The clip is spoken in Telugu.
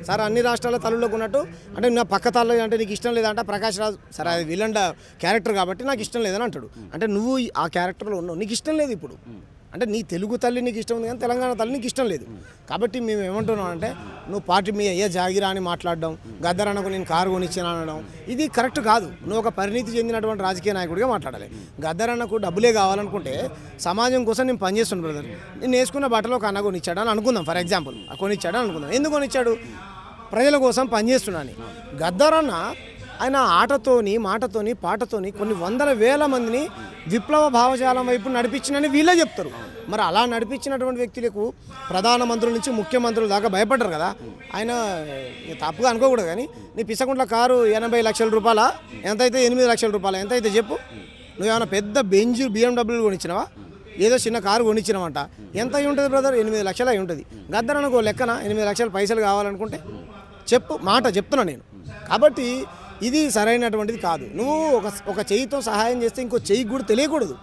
సార్ అన్ని రాష్ట్రాల తల్లులకు ఉన్నట్టు అంటే నా పక్క తల్లు అంటే నీకు ఇష్టం లేదంటే ప్రకాష్ రాజు సరే అది విలన్ క్యారెక్టర్ కాబట్టి నాకు ఇష్టం లేదని అంటాడు. అంటే నువ్వు ఆ క్యారెక్టర్లో ఉన్నావు, నీకు ఇష్టం లేదు ఇప్పుడు. అంటే నీ తెలుగు తల్లి నీకు ఇష్టం ఉంది కానీ తెలంగాణ తల్లి నీకు ఇష్టం లేదు. కాబట్టి మేము ఏమంటున్నాం అంటే నువ్వు పార్టీ మీ అయ్యే జాగిరా అని మాట్లాడడం, గద్దరన్నకు నేను కారు కొనిచ్చాను అనడం ఇది కరెక్ట్ కాదు. నువ్వు ఒక పరిణితి చెందినటువంటి రాజకీయ నాయకుడిగా మాట్లాడాలి. గద్దరన్నకు డబ్బులే కావాలనుకుంటే సమాజం కోసం నేను పనిచేస్తున్నాను బ్రదర్. నేను వేసుకున్న బట్టలో ఒక అన్న కొనిచ్చాడు అని అనుకుందాం, ఫర్ ఎగ్జాంపుల్ కొనిచ్చాడు అని అనుకుందాం. ఎందుకు కొనిచ్చాడు? ప్రజల కోసం పనిచేస్తున్నాను. గద్దరన్న ఆయన ఆటతోని మాటతోని పాటతోని కొన్ని వందల వేల మందిని విప్లవ భావజాలం వైపు నడిపించినని వీళ్ళే చెప్తారు. మరి అలా నడిపించినటువంటి వ్యక్తులకు ప్రధానమంత్రుల నుంచి ముఖ్యమంత్రుల దాకా భయపడ్డారు కదా. ఆయన తప్పుగా అనుకోకూడదు కానీ నీ పిసకుంట్ల కారు 80 లక్షల రూపాయల ఎంతైతే 8 లక్షల రూపాయలు ఎంతైతే చెప్పు. నువ్వేమైనా పెద్ద బెంజ్ BMW కొనిచ్చినావా? ఏదో చిన్న కారు కొనిచ్చినావంట. ఎంత అయి ఉంటుంది బ్రదర్? 8 లక్షలు అయి ఉంటుంది. గద్దరనకు లెక్కన 8 లక్షల పైసలు కావాలనుకుంటే చెప్పు, మాట చెప్తున్నా నేను. కాబట్టి ఇది సరైనటువంటిది కాదు. నువ్వు ఒక చేయితో సహాయం చేస్తే ఇంకో చెయ్యి కూడా తెలియకూడదు.